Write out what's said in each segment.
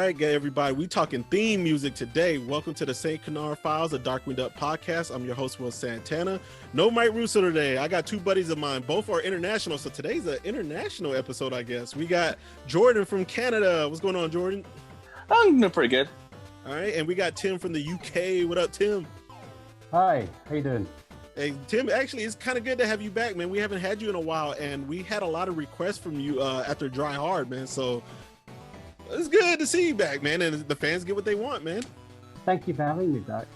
right, everybody. We talking theme music today. Welcome to the St. Canard Files, a Darkwing podcast. I'm your host, Will Santana. No Mike Russo today. I got two buddies of mine. Both are international, so today's an international episode, I guess. We got Jordan from Canada. What's going on, Jordan? I'm doing pretty good. All right, and we got Tim from the UK. What up, Tim? Hi, how you doing? Hey, Tim, actually, it's kind of good to have you back, man. We haven't had you in a while, and we had a lot of requests from you after Dry Hard, man. So it's good to see you back, man, and the fans get what they want, man. Thank you for having me back.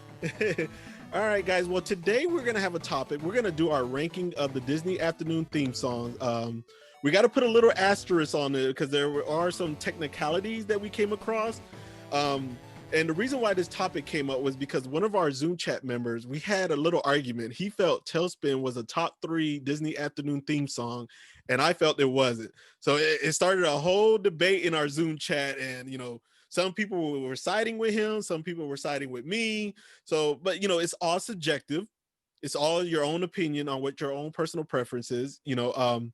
All right, guys. Well, today we're going to have a topic. We're going to do our ranking of the Disney afternoon theme songs. We got to put a little asterisk on it because there are some technicalities that we came across. And the reason why this topic came up was because one of our Zoom chat members, we had a little argument. He felt Talespin was a top 3 Disney afternoon theme song, and I felt it wasn't. So it started a whole debate in our Zoom chat, and, you know, some people were siding with him, some people were siding with me. So, but, you know, it's all subjective. It's all your own opinion on what your own personal preference is. You know,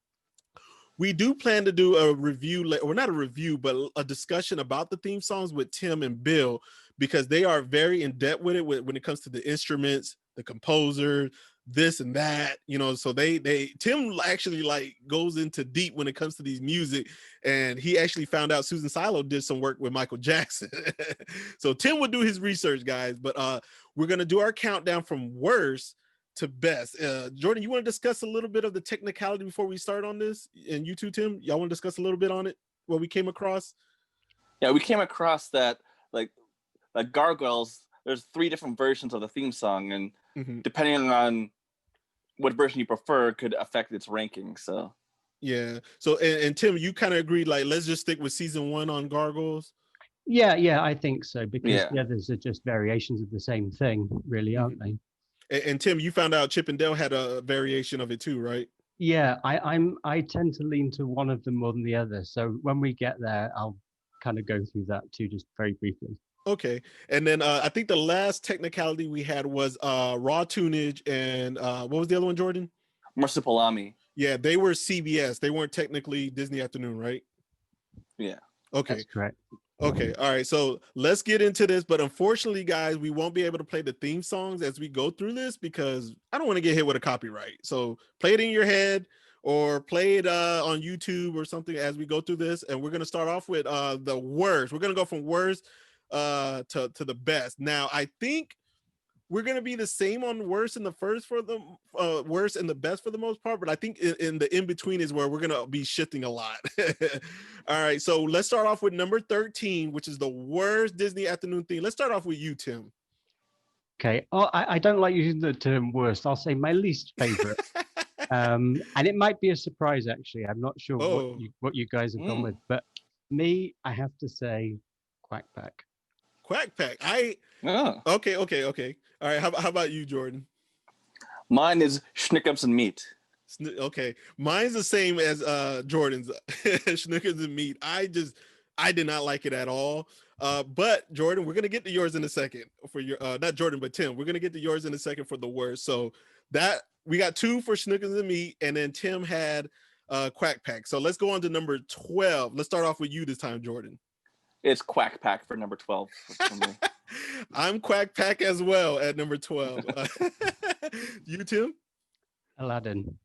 we do plan to do a review, or not a review, but a discussion about the theme songs with Tim and Bill, because they are very in depth with it when it comes to the instruments, the composer, this and that, you know. So Tim actually like goes into deep when it comes to these music, and he actually found out Susan Silo did some work with Michael Jackson. So Tim would do his research, guys, but we're gonna do our countdown from worst to best. Jordan, you want to discuss a little bit of the technicality before we start on this? And you too, Tim, y'all want to discuss a little bit on it, what we came across? Yeah, we came across that like Gargoyles, there's 3 different versions of the theme song, and depending on what version you prefer could affect its ranking. So yeah. So and Tim, you kind of agreed, like, let's just stick with season 1 on Gargoyles. Yeah, I think so, because the others are just variations of the same thing, really, aren't they? And Tim, you found out Chip and Dale had a variation of it too, right? Yeah, I tend to lean to one of them more than the other. So when we get there, I'll kind of go through that too, just very briefly. Okay. And then I think the last technicality we had was raw tunage, and what was the other one, Jordan? Marsupilami. Yeah, they were CBS. They weren't technically Disney Afternoon, right? Yeah. Okay. That's correct. Okay, all right, so let's get into this, but unfortunately, guys, we won't be able to play the theme songs as we go through this because I don't want to get hit with a copyright. So play it in your head or play it on YouTube or something as we go through this, and we're going to start off with the worst. We're going to go from worst to the best. Now, I think we're going to be the same on worst and the first for the worst and the best for the most part, but I think in the in-between is where we're going to be shifting a lot. All right, so let's start off with number 13, which is the worst Disney afternoon theme. Let's start off with you, Tim. Okay. Oh, I don't like using the term worst. I'll say my least favorite. And it might be a surprise, actually. I'm not sure what you guys have gone with, but me, I have to say Quack Pack. Quack Pack. Okay. All right, how about you, Jordan? Mine is Schnickums and Meat. Okay, mine's the same as Jordan's. Schnickums and Meat. I did not like it at all. But Jordan, we're gonna get to yours in a second for your not Jordan, but Tim. We're gonna get to yours in a second for the worst. So that we got 2 for Schnickums and Meat, and then Tim had Quack Pack. So let's go on to number 12. Let's start off with you this time, Jordan. It's Quack Pack for number 12 for me. I'm Quack Pack as well at number 12. You, Tim? Aladdin.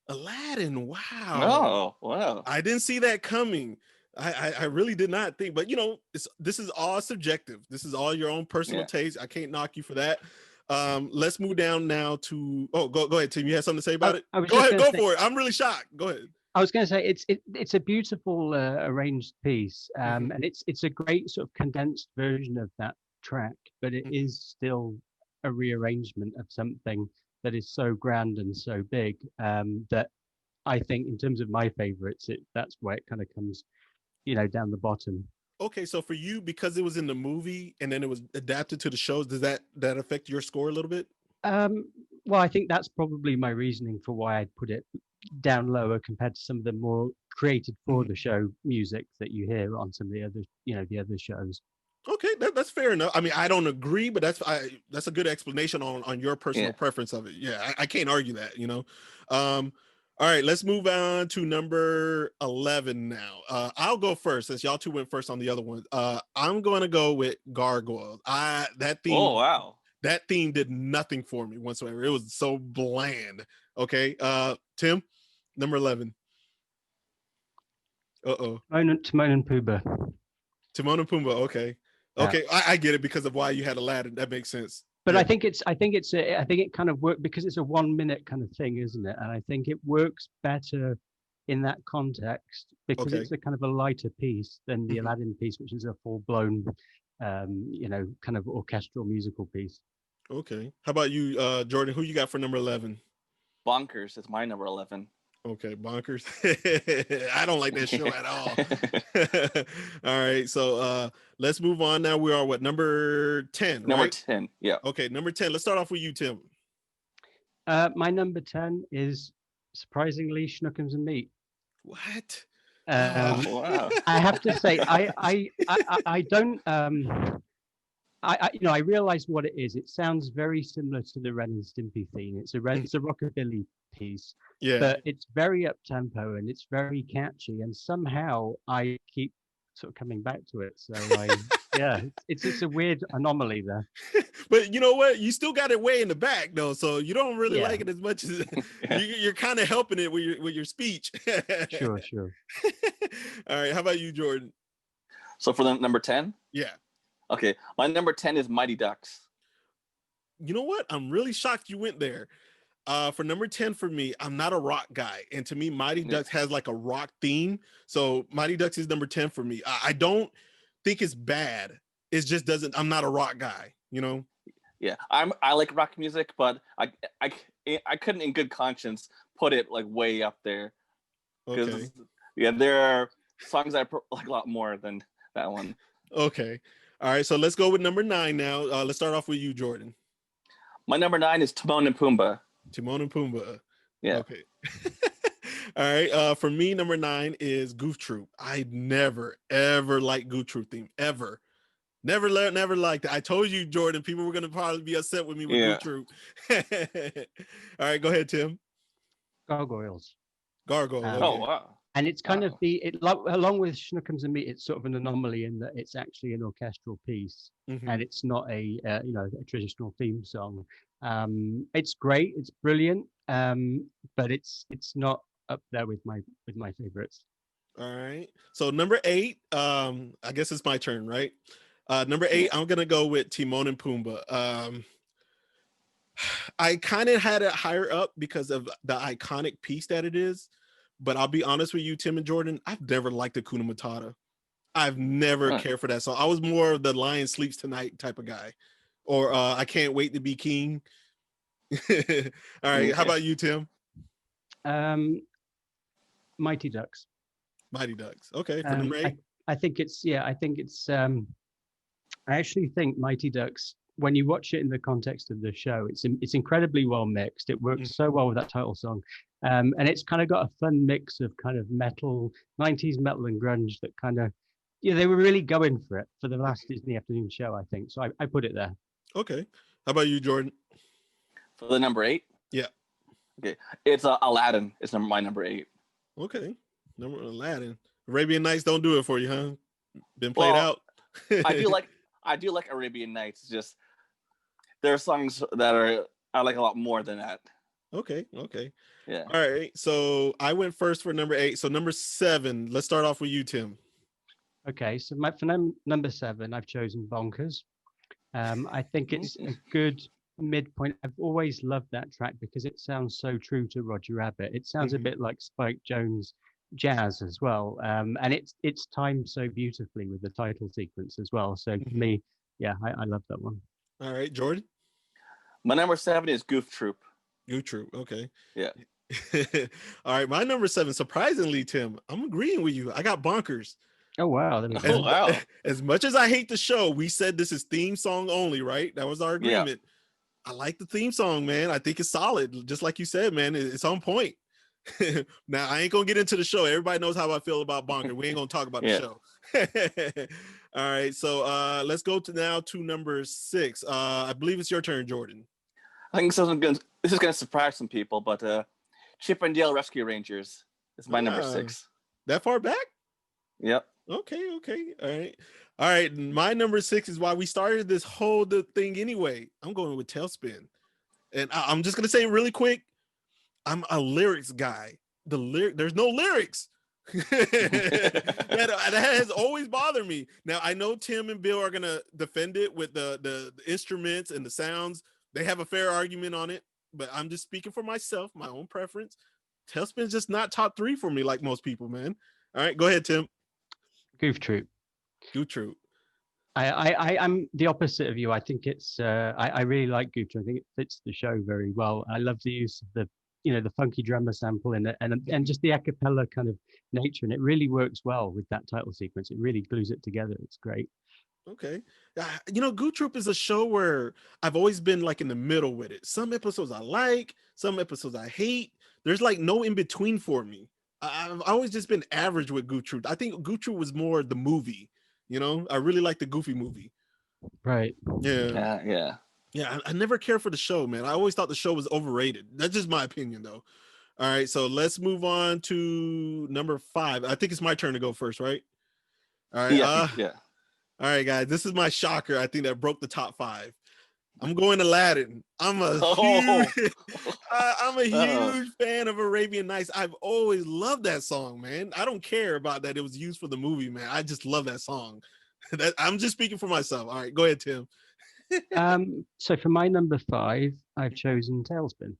Wow. Oh, wow. I didn't see that coming. I really did not think, but you know, this is all subjective. This is all your own personal taste. I can't knock you for that. Let's move down now to go ahead, Tim. You had something to say about it? Go ahead, go for it. I'm really shocked. Go ahead. I was going to say it's a beautiful arranged piece, and it's a great sort of condensed version of that track, but it is still a rearrangement of something that is so grand and so big that I think, in terms of my favorites, that's where it kind of comes, you know, down the bottom. Okay, so for you, because it was in the movie and then it was adapted to the shows, does that affect your score a little bit? Well, I think that's probably my reasoning for why I'd put it down lower compared to some of the more created for the show music that you hear on some of the other, you know, the other shows. Okay, that's fair enough. I mean, I don't agree, but that's a good explanation on your personal preference of it. Yeah, I can't argue that, you know. All right, let's move on to number 11 now. I'll go first since y'all two went first on the other one. I'm going to go with Gargoyles. Oh wow. That theme did nothing for me whatsoever. It was so bland. Okay, Tim, number 11. Timon and Pumbaa. Timon and Pumbaa. Okay, okay, I get it because of why you had Aladdin. That makes sense. But I think it kind of worked because it's a 1 minute kind of thing, isn't it? And I think it works better in that context because it's a kind of a lighter piece than the Aladdin piece, which is a full blown, kind of orchestral musical piece. Okay. How about you, Jordan? Who you got for number 11? Bonkers is my number 11. Okay, Bonkers. I don't like that show at all. All right, so let's move on now. We are number 10, Number right? 10, yeah. Okay, number 10. Let's start off with you, Tim. My number 10 is surprisingly Schnookums and Meat. What? Wow. I have to say, I don't. I realize what it is. It sounds very similar to the Ren and Stimpy theme. It's a rockabilly piece, but it's very up tempo and it's very catchy. And somehow I keep sort of coming back to it. So it's a weird anomaly there. But you know what? You still got it way in the back though, so you don't really like it as much as you're kind of helping it with your speech. Sure. All right. How about you, Jordan? So for the number 10? Yeah. Okay, my number 10 is Mighty Ducks. You know what? I'm really shocked you went there. For number 10 for me, I'm not a rock guy. And to me, Mighty Ducks has like a rock theme. So Mighty Ducks is number 10 for me. I don't think it's bad. It just doesn't, I'm not a rock guy, you know? Yeah, I like rock music, but I couldn't in good conscience put it like way up there. Okay. Yeah, there are songs I like a lot more than that one. Okay. All right, so let's go with number 9 now. Let's start off with you, Jordan. My number 9 is Timon and Pumbaa. Timon and Pumbaa. Yeah. Okay. All right. For me, number 9 is Goof Troop. I never, ever liked Goof Troop theme. Ever. Never liked it. I told you, Jordan, people were going to probably be upset with me with Goof Troop. All right, go ahead, Tim. Gargoyles. Okay. Oh, wow. And it's kind of along with Schnookums and Meat, it's sort of an anomaly in that it's actually an orchestral piece, and it's not a traditional theme song. It's great, it's brilliant, but it's not up there with my favorites. All right. So number 8, I guess it's my turn, right? Number 8, I'm gonna go with Timon and Pumbaa. I kind of had it higher up because of the iconic piece that it is. But I'll be honest with you, Tim and Jordan, I've never liked Hakuna Matata. I've never cared for that song. I was more of the Lion Sleeps Tonight type of guy. Or I Can't Wait to Be King. All right. How about you, Tim? Mighty Ducks. Mighty Ducks. Okay. For number 8. I actually think Mighty Ducks, when you watch it in the context of the show, it's incredibly well mixed. It works so well with that title song. And it's kind of got a fun mix of kind of metal, 90s metal and grunge that kind of, they were really going for it for the last Disney Afternoon show, I think. So I put it there. Okay. How about you, Jordan? For the number 8? Yeah. Okay. It's Aladdin. It's my number 8. Okay. Number Aladdin. Arabian Nights don't do it for you, huh? Been played out. I do like Arabian Nights. It's just there are songs that I like a lot more than that. Okay. Yeah. All right. So I went first for number 8. So number 7. Let's start off with you, Tim. Okay. So for number 7, I've chosen Bonkers. I think it's a good midpoint. I've always loved that track because it sounds so true to Roger Rabbit. It sounds a bit like Spike Jones jazz as well. And it's timed so beautifully with the title sequence as well. So for me, I love that one. All right, Jordan. My number 7 is Goof Troop. Goof Troop. Okay. Yeah. All right. My number 7, surprisingly, Tim, I'm agreeing with you. I got Bonkers. Oh, wow. Wow. As much as I hate the show, we said this is theme song only, right? That was our agreement. Yeah. I like the theme song, man. I think it's solid. Just like you said, man, it's on point. Now, I ain't going to get into the show. Everybody knows how I feel about Bonkers. We ain't going to talk about the show. All right. So let's go to number 6. I believe it's your turn, Jordan. I think this is going to surprise some people, but Chip and Dale Rescue Rangers is my number 6. That far back? Yep. Okay. All right. My number 6 is why we started this whole thing anyway. I'm going with Talespin. And I'm just gonna say really quick, I'm a lyrics guy. There's no lyrics. that has always bothered me. Now I know Tim and Bill are gonna defend it with the instruments and the sounds. They have a fair argument on it, but I'm just speaking for myself, my own preference. Tailspin's just not top 3 for me like most people, man. All right, go ahead, Tim. Goof Troop. Goof Troop. I'm the opposite of you. I think it's I really like Goof Troop. I think it fits the show very well. I love the use of the funky drummer sample in it, and just the a cappella kind of nature, and it really works well with that title sequence. It really glues it together. It's great. Okay. Goof Troop is a show where I've always been like in the middle with it. Some episodes I like, some episodes I hate. There's like no in between for me. I've always just been average with Goof Troop. I think Goof Troop was more the movie. I really like the Goofy movie. Right. Yeah. Yeah, I never cared for the show, man. I always thought the show was overrated. That's just my opinion, though. All right, so let's move on to number 5. I think it's my turn to go first, right? All right. Yeah. All right, guys. This is my shocker. I think that broke the top 5. I'm going Aladdin. I'm a huge fan of Arabian Nights. I've always loved that song, man. I don't care about that it was used for the movie, man. I just love that song. I'm just speaking for myself. All right, go ahead, Tim. So for my number 5, I've chosen Talespin.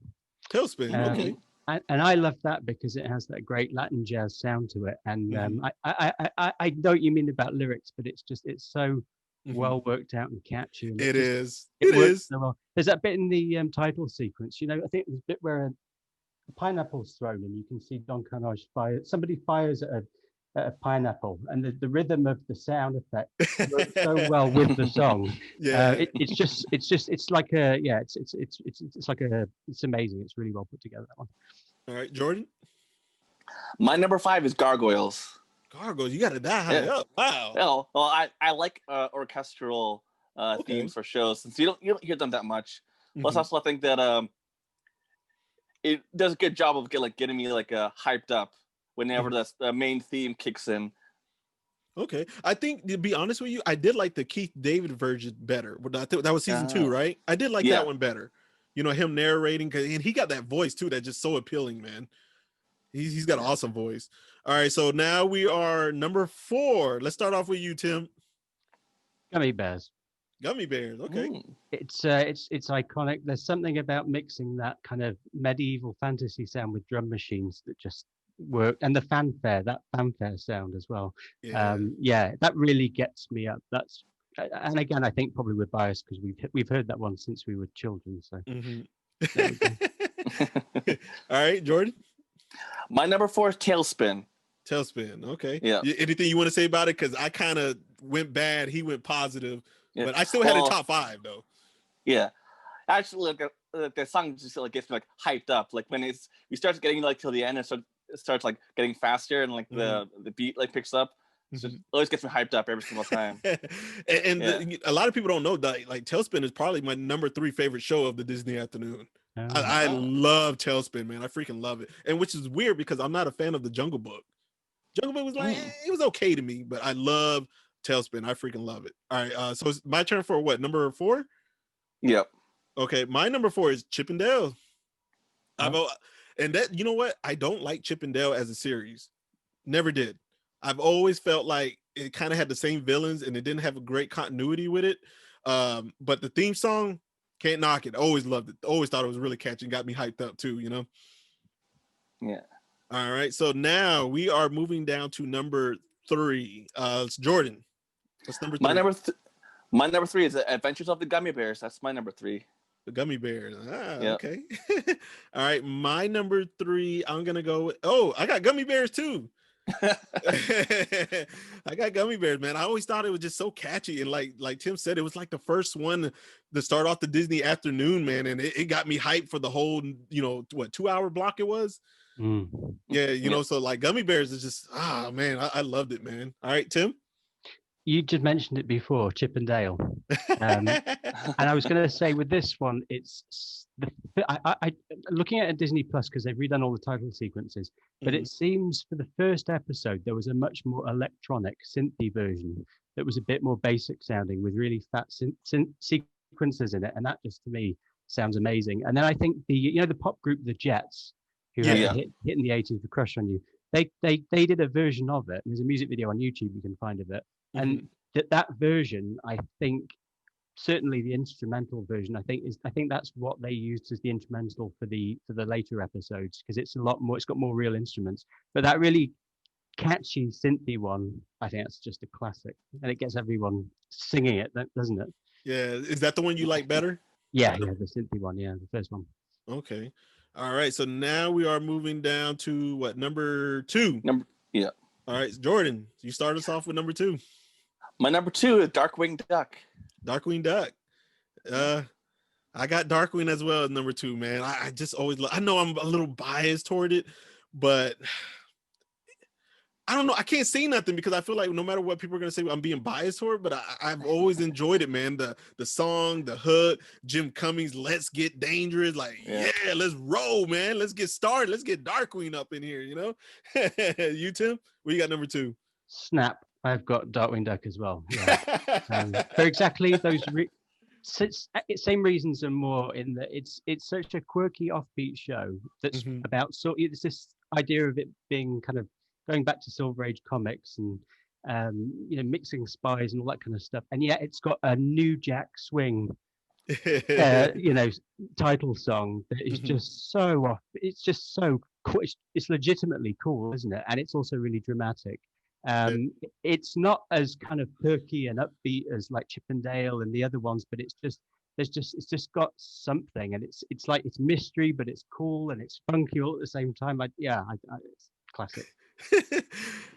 Talespin, okay. And I love that because it has that great Latin jazz sound to it. And I know what you mean about lyrics, but it's so well worked out and catchy. And it is. So well. There's that bit in the title sequence. I think there's a bit where a pineapple's thrown and you can see Don Carnage fire. Somebody fires at a pineapple, and the rhythm of the sound effect works so well with the song. It's amazing. It's really well put together, that one. All right, Jordan. My number 5 is Gargoyles. Gargoyles, you got it that high up. Wow. Well, I like orchestral themes for shows, since you don't hear them that much. Plus, also I think that it does a good job of getting me hyped up whenever the main theme kicks in. Okay, I think, to be honest with you, I did like the Keith David version better. That was season 2, right? I did like that one better. Him narrating, and he got that voice too that's just so appealing, man. He's got an awesome voice. All right, so now we are number 4. Let's start off with you, Tim. Gummy Bears. Gummy Bears, okay. It's iconic. There's something about mixing that kind of medieval fantasy sound with drum machines that just work, and the fanfare sound as well. That really gets me up. And again, I think probably we're biased because we've heard that one since we were children. So all right, Jordan. My number 4 is Talespin. Talespin, okay. Yeah. Anything you want to say about it? Because I kind of went bad, he went positive, but I still had a top 5 though. Yeah, actually, the song just gets me hyped up. When we start getting till the end, and it starts getting faster, and the beat picks up. So it always gets me hyped up every single time. A lot of people don't know that Talespin is probably my number 3 favorite show of the Disney afternoon. I love Talespin, man. I freaking love it. And which is weird because I'm not a fan of the Jungle Book. Jungle Book was it was okay to me, but I love Talespin. I freaking love it. All right, so it's my turn for what, number 4? Yep. Okay, my number 4 is Chip and Dale. And that, you know what? I don't like Chip and Dale as a series. Never did. I've always felt like it kind of had the same villains and it didn't have a great continuity with it. But the theme song, can't knock it. Always loved it. Always thought it was really catchy and got me hyped up too, Yeah. All right. So now we are moving down to number 3. It's Jordan. What's number 3? My number 3 is Adventures of the Gummy Bears. That's my number 3. The Gummy Bears. Yep. Okay. All right. My number 3, I'm going to go with, I got Gummy Bears too. I got Gummy Bears, man. I always thought it was just so catchy, and like Tim said, it was the first one to start off the Disney afternoon, man, and it got me hyped for the whole 2-hour block it was. So Gummy Bears is just man, I loved it, man. All right, Tim. You just mentioned it before, Chip and Dale. And I was going to say with this one, looking at Disney Plus because they've redone all the title sequences, but it seems for the first episode there was a much more electronic synthy version that was a bit more basic sounding with really fat sequences in it, and that just to me sounds amazing. And then I think the pop group The Jets, who had a hit in the 80s, The Crush on You, they did a version of it. There's a music video on YouTube you can find of it, and that version, I think, certainly the instrumental version, I think that's what they used as the instrumental for the later episodes, because it's a lot more, it's got more real instruments. But that really catchy synthy one, I think that's just a classic, and it gets everyone singing it, doesn't it? Yeah, is that the one you like better? Yeah, the synthy one, the first one. Okay. All right, so now we are moving down to what, number 2? Yeah. All right, Jordan, you start us off with number 2. My number 2 is Darkwing Duck. Darkwing Duck. I got Darkwing as well as number 2, man. I just always I know I'm a little biased toward it, but I don't know. I can't say nothing because I feel like no matter what people are gonna say, I'm being biased toward it. But I've always enjoyed it, man. The song, the hook, Jim Cummings, "Let's Get Dangerous." Like, yeah, let's roll, man. Let's get started. Let's get Darkwing up in here. You know. You, Tim, what you got number 2? Snap. I've got Darkwing Duck as well. Yeah. For exactly those same reasons and more, in that it's such a quirky, offbeat show that's about it's this idea of it being kind of going back to Silver Age comics and mixing spies and all that kind of stuff, and yet it's got a New Jack Swing title song that is just so off. It's just so cool. It's legitimately cool, isn't it? And it's also really dramatic. It's not as kind of perky and upbeat as like Chip and Dale and the other ones, but it's just got something, and it's like it's mystery, but it's cool and it's funky all at the same time. It's classic.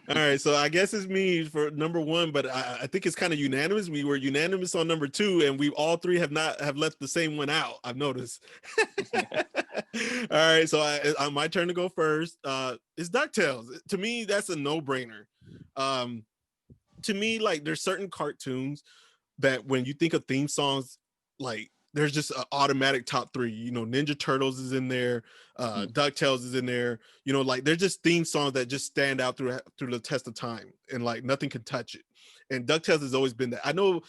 All right, so I guess it's me for number 1, but I think it's kind of unanimous. We were unanimous on number 2, and we all three have left the same one out, I've noticed. All right, so my turn to go first. It's DuckTales. To me, that's a no-brainer. To me, like, there's certain cartoons that when you think of theme songs, like, there's just an automatic top 3. Ninja Turtles is in there, DuckTales is in there. Like, they're just theme songs that just stand out through the test of time, and like nothing can touch it. And DuckTales has always been that. I know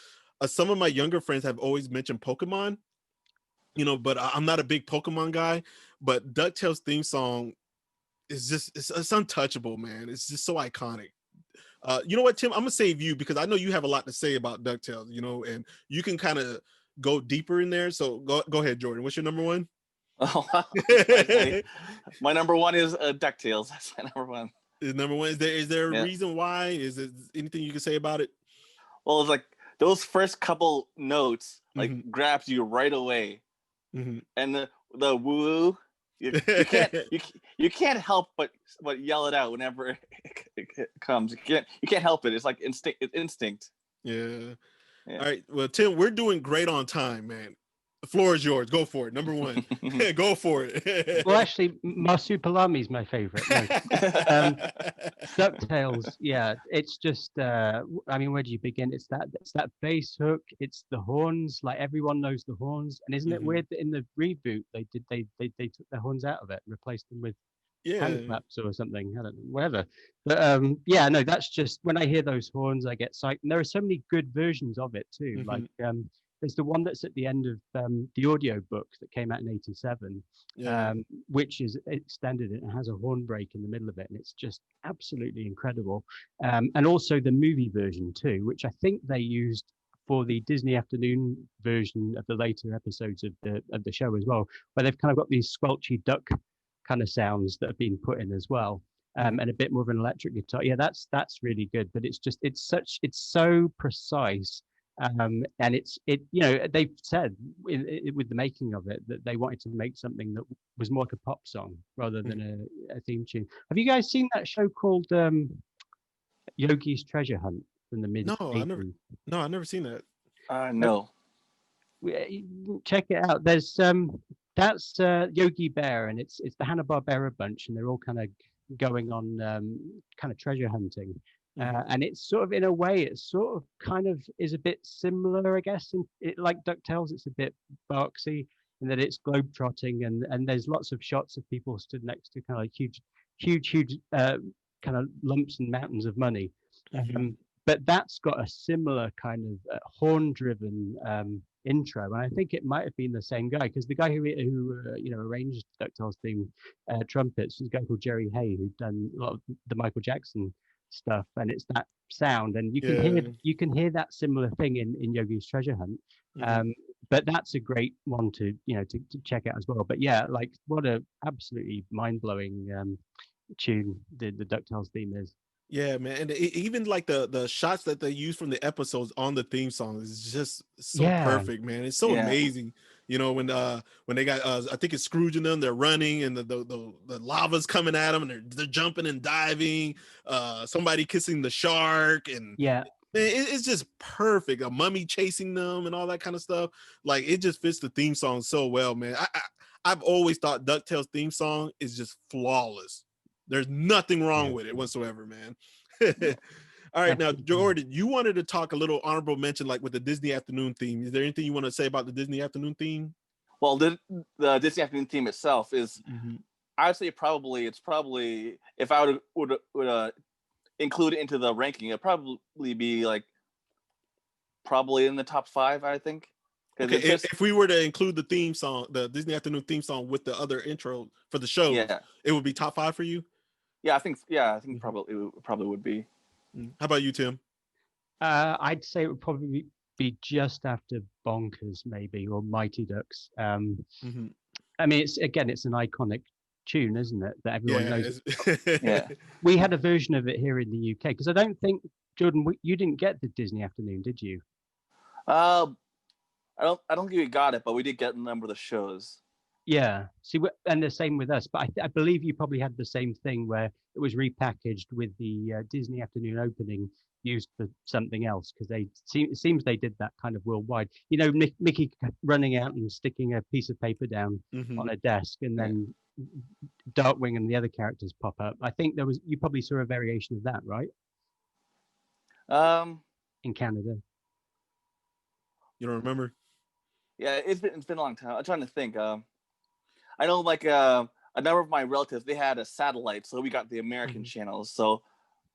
some of my younger friends have always mentioned Pokemon, but I'm not a big Pokemon guy. But DuckTales theme song is just it's untouchable, man. It's just so iconic. You know what, Tim? I'm gonna save you because I know you have a lot to say about DuckTales. And you can kind of go deeper in there. So go ahead, Jordan. What's your number 1? Oh, my number 1 is DuckTales. That's my number 1. Is number 1? Is there a reason why? Is it anything you can say about it? Well, it's like those first couple notes like grabs you right away, and the woo. You can't help but yell it out whenever it comes. You can't help it. It's like instinct. Yeah. All right. Well, Tim, we're doing great on time, man. The floor is yours. Go for it. Number 1. Go for it. Well, actually, Marsupilami is my favorite. DuckTales, yeah. It's just, where do you begin? It's that bass hook. It's the horns. Like, everyone knows the horns. And isn't it weird that in the reboot they took the horns out of it and replaced them with hand claps or something? I don't know, whatever. But that's just, when I hear those horns, I get psyched. And there are so many good versions of it too. Like, there's the one that's at the end of the audio book that came out in '87, which is extended and has a horn break in the middle of it, and it's just absolutely incredible. And also the movie version too, which I think they used for the Disney Afternoon version of the later episodes of the show as well, where they've kind of got these squelchy duck kind of sounds that have been put in as well. And a bit more of an electric guitar. Yeah, that's really good. But it's so precise. And they've said with the making of it that they wanted to make something that was more like a pop song rather than a theme tune. Have you guys seen that show called Yogi's Treasure Hunt from the mid? No, I've never seen that. No. Check it out. There's that's Yogi Bear, and it's the Hanna-Barbera bunch, and they're all kind of going on kind of treasure hunting. And it's sort of, in a way, it's sort of kind of is a bit similar, I guess. Like DuckTales, it's a bit boxy in that it's globetrotting, and there's lots of shots of people stood next to kind of like huge kind of lumps and mountains of money. But that's got a similar kind of horn-driven intro, and I think it might have been the same guy, because the guy who arranged DuckTales theme trumpets was a guy called Jerry Hay, who'd done a lot of the Michael Jackson stuff, and it's that sound, and you can hear that similar thing in Yogi's Treasure Hunt. But that's a great one to check out as well. But yeah, like, what a absolutely mind-blowing tune the DuckTales theme is. Yeah, man, and even like the shots that they use from the episodes on the theme song is just so perfect, man. It's so amazing. When they got I think it's Scrooge and them, they're running, and the lava's coming at them, and they're jumping and diving. Somebody kissing the shark, and it's just perfect. A mummy chasing them and all that kind of stuff. Like, it just fits the theme song so well, man. I've always thought DuckTales theme song is just flawless. There's nothing wrong with it whatsoever, man. All right, now, Jordan, you wanted to talk a little honorable mention, like with the Disney Afternoon theme. Is there anything you want to say about the Disney Afternoon theme? Well, the Disney Afternoon theme itself is, I'd say it's probably, if I would include it into the ranking, it'd probably be like probably in the top 5, I think. Okay, if we were to include the theme song, the Disney Afternoon theme song, with the other intro for the show, it would be top 5 for you. Yeah, I think probably would be. How about you, Tim? I'd say it would probably be just after Bonkers, maybe, or Mighty Ducks. I mean, it's an iconic tune, isn't it? That everyone knows. We had a version of it here in the UK, because I don't think, Jordan, you didn't get the Disney Afternoon, did you? I don't think we got it, but we did get a number of the shows. Yeah. See, and the same with us. But I believe you probably had the same thing, where it was repackaged with the Disney Afternoon opening used for something else, because it seems they did that kind of worldwide. Mickey running out and sticking a piece of paper down on a desk, and then Darkwing and the other characters pop up. I think you probably saw a variation of that, right? In Canada. You don't remember? Yeah, it's been a long time. I'm trying to think. I know, like, a number of my relatives, they had a satellite, so we got the American channels. So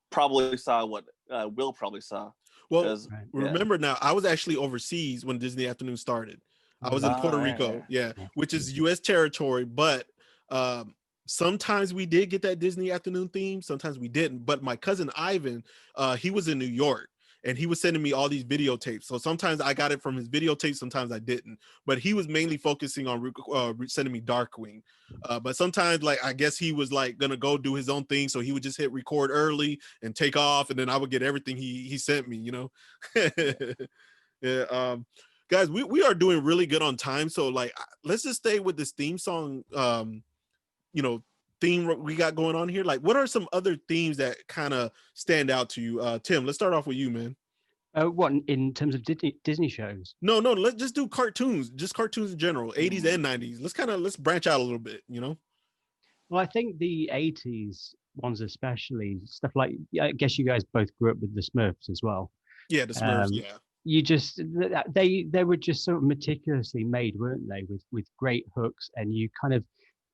probably saw what Will probably saw. Well, remember now, I was actually overseas when Disney Afternoon started. I was in Puerto Rico, which is U.S. territory. But sometimes we did get that Disney Afternoon theme. Sometimes we didn't. But my cousin Ivan, he was in New York, and he was sending me all these videotapes. So sometimes I got it from his videotapes, sometimes I didn't. But he was mainly focusing on sending me Darkwing. But sometimes, like, I guess he was like gonna go do his own thing, so he would just hit record early and take off, and then I would get everything he sent me. Guys, we are doing really good on time. So, like, let's just stay with this theme song. Theme we got going on here. Like, what are some other themes that kind of stand out to you? Tim, let's start off with you, man. What, in terms of Disney shows? No, let's just do cartoons, just cartoons in general, 80s and 90s. Let's branch out a little bit, Well, I think the 80s ones, especially stuff like, I guess you guys both grew up with the Smurfs as well. Yeah, the Smurfs, You just, they were just sort of meticulously made, weren't they, with great hooks, and you kind of,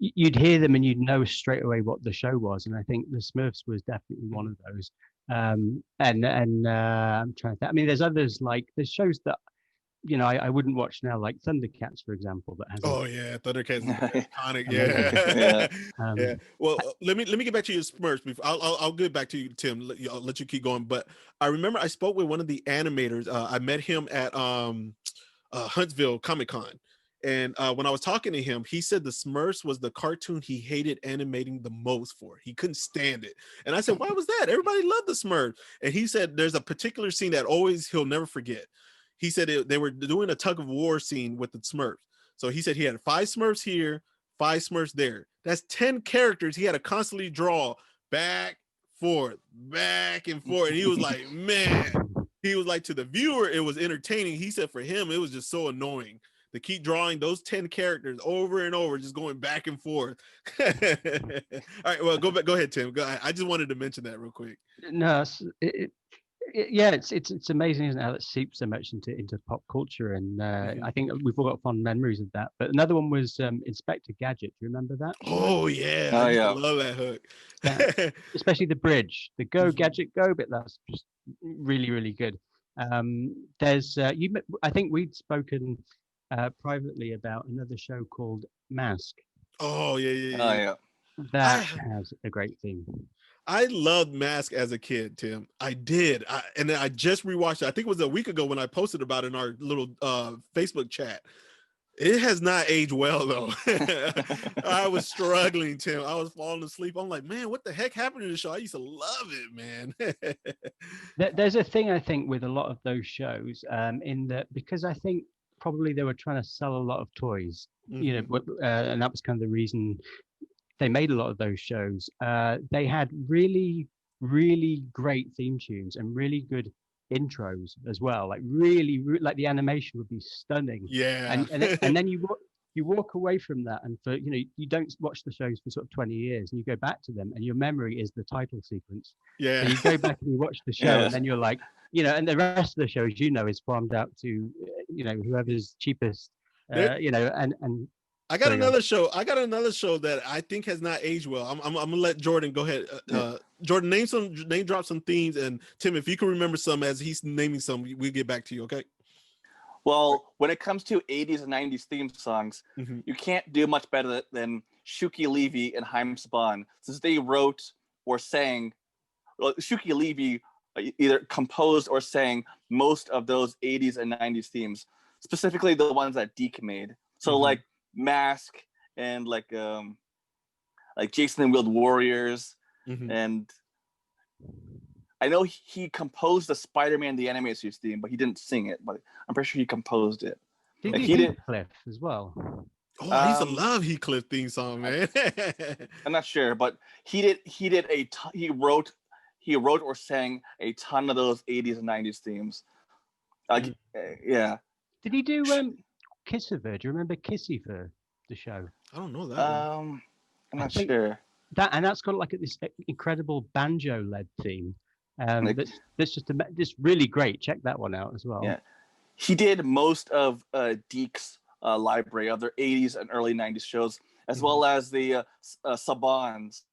you'd hear them and you'd know straight away what the show was. And I think the Smurfs was definitely one of those. And I'm trying to think. I mean, there's others, like there's shows that I wouldn't watch now, like Thundercats, for example, that has. Oh yeah, Thundercats is iconic. Yeah. Well, let me get back to your Smurfs. Before I'll get back to you, Tim. I'll let you keep going. But I remember I spoke with one of the animators. I met him at Huntsville Comic-Con. And when I was talking to him, he said the Smurfs was the cartoon he hated animating the most for. He couldn't stand it. And I said, why was that? Everybody loved the Smurfs. And he said there's a particular scene that he'll never forget. He said they were doing a tug of war scene with the Smurfs. So he said he had 5 Smurfs here, 5 Smurfs there. That's 10 characters he had to constantly draw back and forth. And he was like, man, he was like, to the viewer, it was entertaining. He said for him, it was just so annoying They keep drawing those 10 characters over and over, just going back and forth. All right, well, go ahead, Tim. Go ahead. I just wanted to mention that real quick. No, yeah, it's amazing, isn't it, how it seeps so much into pop culture, and I think we've all got fond memories of that. But another one was Inspector Gadget. Do you remember that? Oh yeah, I used to love that hook. Yeah, especially the bridge, the "Go Gadget Go" bit. That's just really, really good. There's I think we'd spoken privately about another show called Mask. Oh yeah. That has a great theme. I loved Mask as a kid, Tim. I did. And then I just rewatched it. I think it was a week ago when I posted about it in our little Facebook chat. It has not aged well, though. I was struggling, Tim. I was falling asleep. I'm like, man, what the heck happened to the show? I used to love it, man. There's a thing, I think, with a lot of those shows in that, because I think probably they were trying to sell a lot of toys, and that was kind of the reason they made a lot of those shows. They had really, really great theme tunes and really good intros as well. Like really, like the animation would be stunning. Yeah. And then you walk away from that, and for you don't watch the shows for sort of 20 years, and you go back to them, and your memory is the title sequence. Yeah. So you go back and you watch the show, and then you're like, and the rest of the shows, is farmed out to whoever's cheapest. And I got another show. I got another show that I think has not aged well. I'm gonna let Jordan go ahead. Jordan, name drop some themes, and Tim, if you can remember some as he's naming some, we'll get back to you. Okay. Well, when it comes to 80s and 90s theme songs, you can't do much better than Shuki Levy and Haim Saban, since they wrote or sang. Well, Shuki Levy either composed or sang most of those 80s and 90s themes, specifically the ones that Deke made. So like Mask and like Jason and Wheeled Warriors, and I know he composed the Spider-Man the Animated Series theme, but he didn't sing it. But I'm pretty sure he composed it. Did he did Heathcliff as well? Oh, I used to love Heathcliff theme song, man. I'm not sure, but he wrote or sang a ton of those 80s and 90s themes. Yeah. Did he do Kissifer? Do you remember Kissifer, the show? I don't know that one. I'm not sure. That's got like this incredible banjo-led theme. That's just really great. Check that one out as well. Yeah, he did most of Deke's library of their 80s and early 90s shows, as well as the Saban's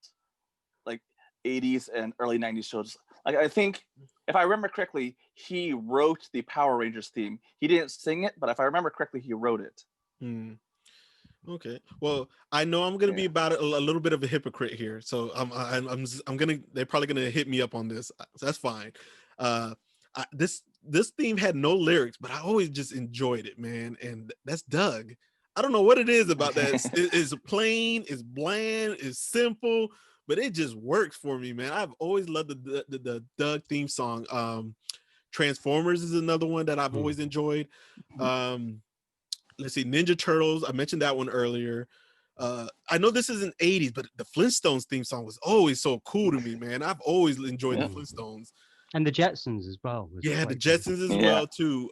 like 80s and early 90s shows. Like, I think, if I remember correctly, he wrote the Power Rangers theme. He didn't sing it, but if I remember correctly, he wrote it. Okay. Well, I know I'm gonna be about a little bit of a hypocrite here, so I'm gonna. They're probably gonna hit me up on this. So that's fine. This theme had no lyrics, but I always just enjoyed it, man. And that's Doug. I don't know what it is about that. It's plain, it's bland, it's simple, but it just works for me, man. I've always loved the Doug theme song. Transformers is another one that I've always enjoyed. Let's see, Ninja Turtles. I mentioned that one earlier. I know this isn't 80s, but the Flintstones theme song was always so cool to me, man. I've always enjoyed the Flintstones. And the Jetsons as well. The Jetsons as well, too.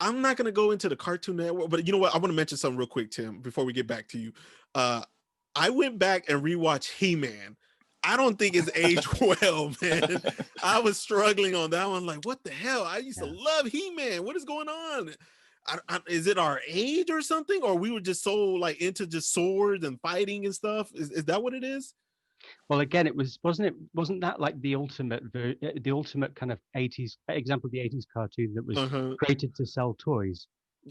I'm not going to go into the Cartoon Network, but you know what? I want to mention something real quick, Tim, before we get back to you. I went back and rewatched He-Man. I don't think it's aged well, man. I was struggling on that one. Like, what the hell? I used to love He-Man. What is going on? Is it our age or something? Or we were just so like into just swords and fighting and stuff? Is that what it is? Well, again, wasn't that like the ultimate kind of 80s example of the 80s cartoon that was created to sell toys?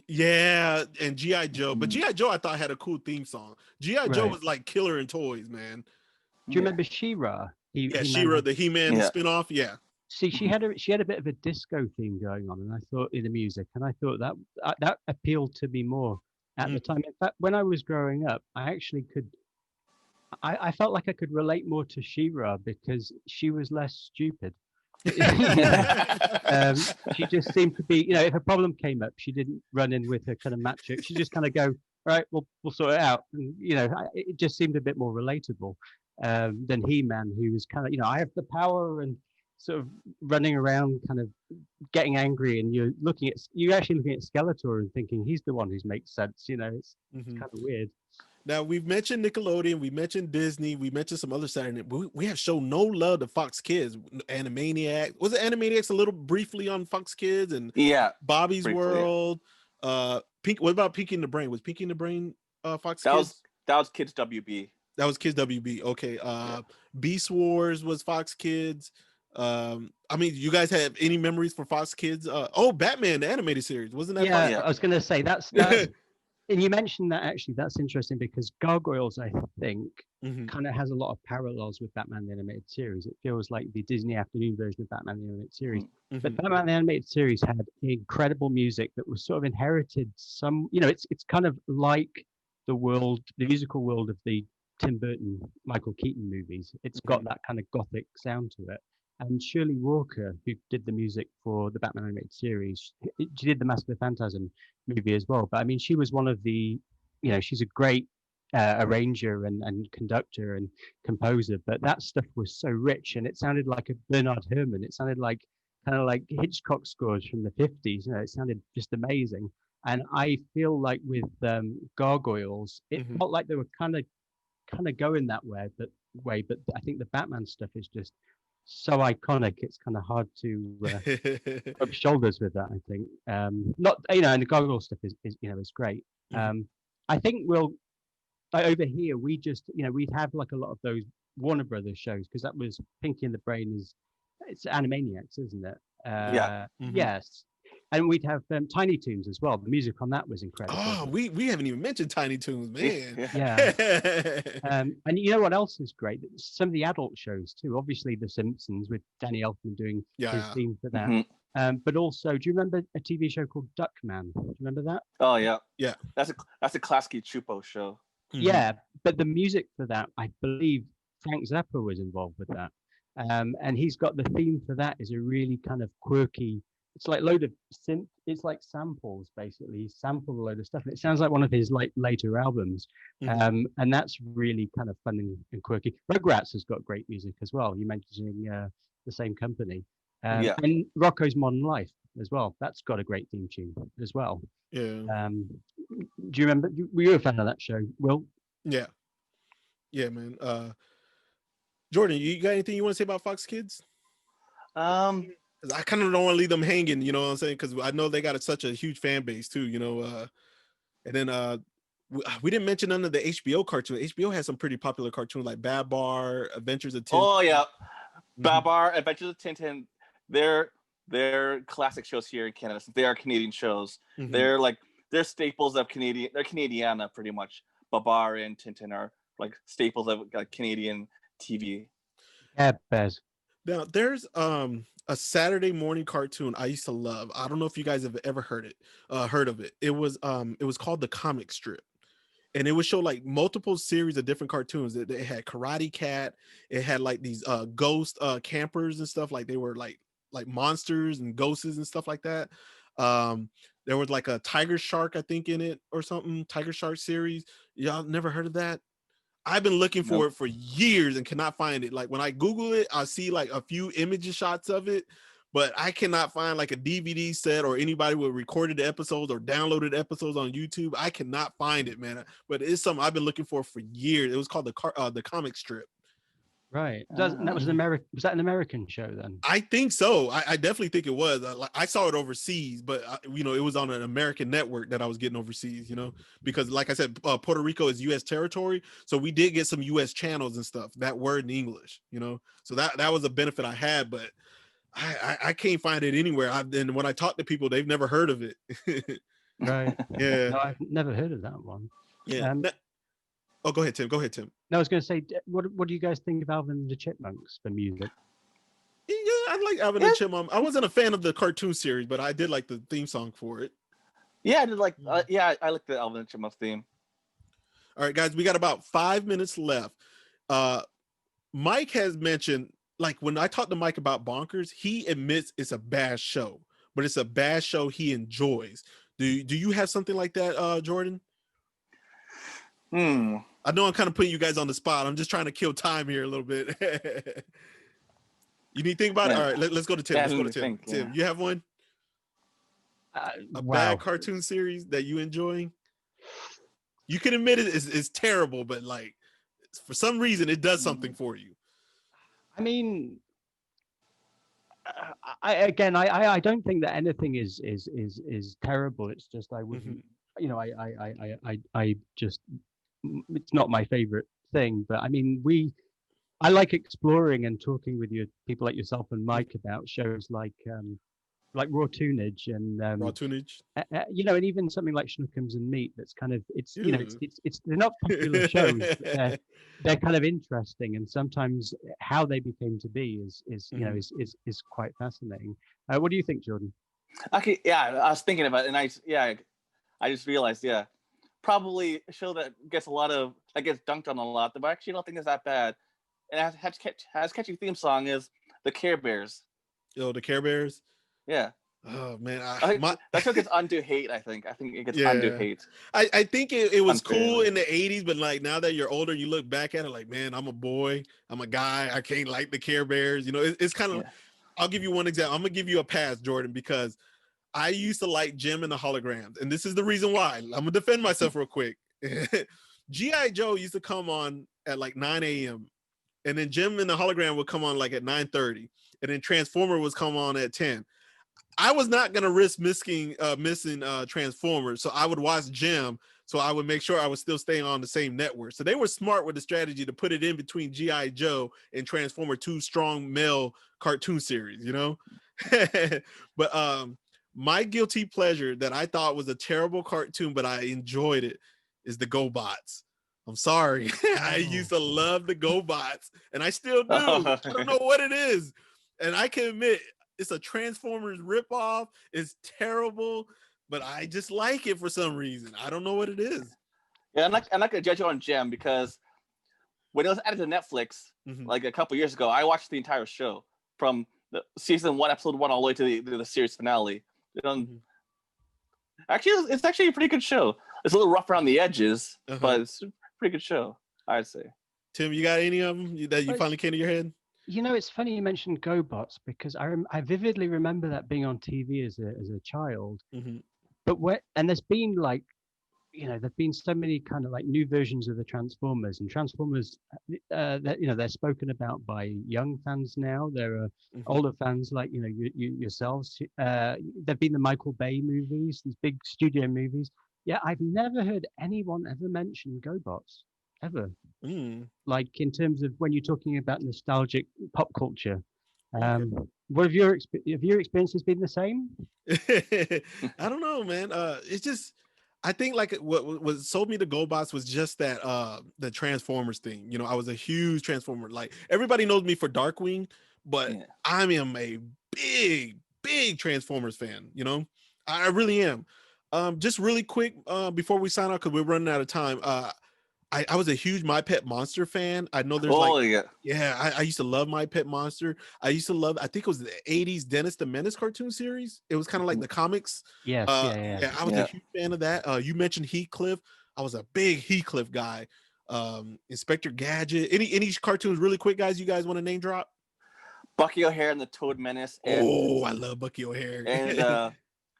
Yeah, and G.I. Joe. But G.I. Joe, I thought, had a cool theme song. G.I. Joe was like killer in toys, man. Do you remember She-Ra? She-Ra, the He-Man spinoff. Yeah. See, she had a bit of a disco theme going on, and I thought in the music, and I thought that appealed to me more at the time. In fact, when I was growing up, I actually could. I felt like I could relate more to She-Ra because she was less stupid. She just seemed to be, if a problem came up, she didn't run in with her kind of macho. She just kind of go, all right, we'll sort it out. And, it just seemed a bit more relatable than He-Man, who was kind of, I have the power and sort of running around, kind of getting angry, and you're actually looking at Skeletor and thinking he's the one who makes sense. You know, it's kind of weird. Now we've mentioned Nickelodeon, we mentioned Disney, we mentioned some other Saturday, but we have shown no love to Fox Kids. Animaniacs, was it Animaniacs a little briefly on Fox Kids and Bobby's briefly, World? Pink. What about Pinky and the Brain? Was Pinky and the Brain Fox Kids? That was Kids WB. That was Kids WB. Okay. Beast Wars was Fox Kids. I mean, you guys have any memories for Fox Kids? Batman, the animated series, wasn't that? Yeah, Fox? I was going to say that's and you mentioned that. Actually, that's interesting because Gargoyles, I think, kind of has a lot of parallels with Batman the Animated Series. It feels like the Disney afternoon version of Batman the Animated Series. But Batman the Animated Series had incredible music that was sort of inherited it's kind of like the musical world of the Tim Burton, Michael Keaton movies. It's got that kind of gothic sound to it. And Shirley Walker, who did the music for the Batman animated series, she did the Mask of the Phantasm movie as well. But I mean, she was one of the, she's a great arranger and conductor and composer. But that stuff was so rich, and it sounded like a Bernard Herrmann. It sounded like kind of like Hitchcock scores from the 50s. It sounded just amazing. And I feel like with Gargoyles, it felt like they were kind of going that way. But I think the Batman stuff is just so iconic. It's kind of hard to rub shoulders with that. I think and the Gargoyle stuff is great. I think over here we just we'd have like a lot of those Warner Brothers shows, because that was Pinky and the Brain it's Animaniacs, isn't it? Yes. And we'd have Tiny Toons as well. The music on that was incredible. Oh, we haven't even mentioned Tiny Toons, man. Yeah. And you know what else is great? Some of the adult shows too. Obviously, The Simpsons with Danny Elfman doing his theme for that. But also, do you remember a TV show called Duckman? Do you remember that? Oh yeah, yeah. That's a classic Chupo show. Yeah, but the music for that, I believe Frank Zappa was involved with that. And he's got the theme for that is a really kind of quirky. It's like load of synth. It's like samples, basically. He sampled a load of stuff, and it sounds like one of his later albums. And that's really kind of fun and quirky. Rugrats has got great music as well. You mentioning the same company, and Rocco's Modern Life as well. That's got a great theme tune as well. Yeah. Do you remember? Were you a fan of that show, Will? Yeah. Yeah, man. Jordan, you got anything you want to say about Fox Kids? I kind of don't want to leave them hanging, you know what I'm saying? Because I know they got such a huge fan base too, and then we didn't mention none of the HBO cartoons. HBO has some pretty popular cartoons like Babar, Adventures of Tintin. Oh yeah, Babar, Adventures of Tintin. They're classic shows here in Canada. They are Canadian shows. They're staples of Canadian. They're Canadiana pretty much. Babar and Tintin are like staples of Canadian TV. Yeah, Bez. Now there's a Saturday morning cartoon I used to love. I don't know if you guys have ever heard of it. It was called The Comic Strip, and it would show like multiple series of different cartoons. It had Karate Cat. It had like these ghost campers and stuff, like they were like monsters and ghosts and stuff like that. There was like a Tiger Shark, I think, in it or something. Tiger Shark series. Y'all never heard of that? I've been looking for it for years and cannot find it. Like when I Google it, I see like a few image shots of it, but I cannot find like a DVD set or anybody who recorded the episodes or downloaded episodes on YouTube. I cannot find it, man. But it's something I've been looking for years. It was called the Comic Strip. Right. That was an American. Was that an American show then? I think so. I definitely think it was. I saw it overseas, but it was on an American network that I was getting overseas. Because like I said, Puerto Rico is U.S. territory, so we did get some U.S. channels and stuff that were in English. So that was a benefit I had, but I can't find it anywhere. And when I talk to people, they've never heard of it. Right. Yeah. No, I've never heard of that one. Yeah. Oh, go ahead, Tim. No, I was going to say, what do you guys think of Alvin and the Chipmunks for music? Yeah, I like Alvin and the Chipmunks. I wasn't a fan of the cartoon series, but I did like the theme song for it. Yeah, I did like. I like the Alvin and the Chipmunks theme. All right, guys, we got about 5 minutes left. Mike has mentioned, like when I talked to Mike about Bonkers, he admits it's a bad show, but it's a bad show he enjoys. Do you have something like that, Jordan? I know I'm kind of putting you guys on the spot. I'm just trying to kill time here a little bit. You need to think about it? All right, let's go to Tim. Tim, you have one? A Wow. bad cartoon series that you enjoy? You can admit it's terrible, but like for some reason it does something for you. I mean, I don't think that anything is terrible. It's just I wouldn't, you know, I just it's not my favorite thing. But I mean, I like exploring and talking with people like yourself and Mike about shows like Raw Tunage and Raw Tunage. you know, and even something like Schnookums and Meat. That's kind of you know, Ew. it's they're not popular shows, but they're kind of interesting, and sometimes how they became to be is you know is quite fascinating. What do you think, Jordan? Okay, yeah, I was thinking about it, and I just realized, probably a show that gets dunked on a lot, but I actually don't think it's that bad. And has catchy theme song is the Care Bears. Yo, the Care Bears. Yeah. Oh man, that show gets undue hate. I think it gets undue hate. I think it was Unfairly. cool in the 80s, but like now that you're older, you look back at it like, man, I'm a boy, I'm a guy, I can't like the Care Bears. You know, it's kind of. I'll give you one example. I'm gonna give you a pass, Jordan, because I used to like Jim and the Holograms, and this is the reason why. I'm gonna defend myself real quick. G.I. Joe used to come on at like 9 a.m. and then Jim and the Hologram would come on like at 9:30, and then Transformer was come on at 10. I was not gonna risk missing Transformers, so I would watch Jim. So I would make sure I was still staying on the same network. So they were smart with the strategy to put it in between G.I. Joe and Transformer, two strong male cartoon series, you know. But my guilty pleasure that I thought was a terrible cartoon, but I enjoyed it, is the GoBots. I'm sorry. I used to love the GoBots, and I still do. I don't know what it is. And I can admit, it's a Transformers ripoff. It's terrible, but I just like it for some reason. I don't know what it is. Yeah, I'm not gonna judge you on Gem because when it was added to Netflix like a couple years ago, I watched the entire show from the season 1, episode 1, all the way to the series finale. Actually, it's actually a pretty good show. It's a little rough around the edges, but it's a pretty good show, I'd say. Tim, you got any of them that you finally came to your head? You know, it's funny you mentioned GoBots because I vividly remember that being on TV as a child. But there's been like, you know, there've been so many kind of like new versions of the Transformers, and Transformers, that, you know, they're spoken about by young fans now. There are older fans like, you know, you yourselves. There've been the Michael Bay movies, these big studio movies. Yeah, I've never heard anyone ever mention GoBots ever. Like in terms of when you're talking about nostalgic pop culture. What have your experiences been the same? I don't know, man. It's just, I think like what sold me to GoBots was just that the Transformers thing. You know, I was a huge Transformer. Like everybody knows me for Darkwing, but I am a big Transformers fan. You know, I really am. Just really quick before we sign off, because we're running out of time. I was a huge My Pet Monster fan. I know there's I used to love My Pet Monster. I used to love, I think it was the 80s Dennis the Menace cartoon series. It was kind of like the comics. Yes, I was a huge fan of that. You mentioned Heathcliff. I was a big Heathcliff guy. Inspector Gadget. Any cartoons really quick, guys, you guys want to name drop? Bucky O'Hare and the Toad Menace. I love Bucky O'Hare. And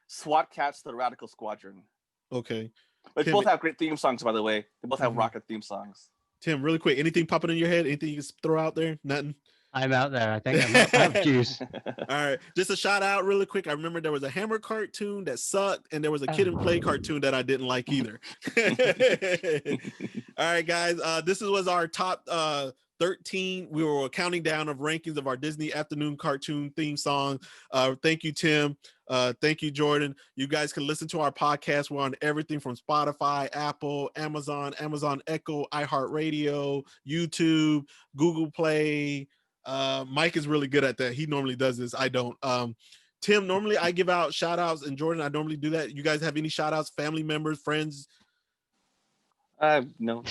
SWAT Cats, the Radical Squadron. Okay. But Tim, both have great theme songs, by the way. They both have rocket theme songs. Tim, really quick, anything popping in your head? Anything you can throw out there? Nothing? I'm out there. I think I'm out of juice. All right. Just a shout out really quick. I remember there was a Hammer cartoon that sucked, and there was a Kid and Play cartoon that I didn't like either. All right, guys. This was our top 13. We were counting down of rankings of our Disney afternoon cartoon theme song. Thank you, Tim. Thank you, Jordan. You guys can listen to our podcast. We're on everything from Spotify, Apple, Amazon Echo, iHeartRadio, YouTube, Google Play. Mike is really good at that. He normally does this. I don't. Tim, normally I give out shout outs, and Jordan, I normally do that. You guys have any shout outs, family members, friends? No.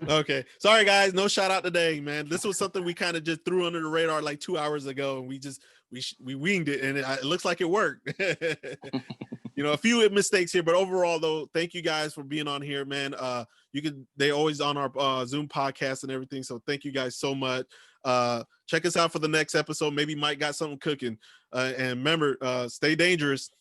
Okay. Sorry, guys. No shout out today, man. This was something we kind of just threw under the radar like 2 hours ago, and we winged it, and it looks like it worked. You know, a few mistakes here, but overall, though, thank you guys for being on here, man. They always on our Zoom podcast and everything, so thank you guys so much. Check us out for the next episode. Maybe Mike got something cooking, and remember, stay dangerous.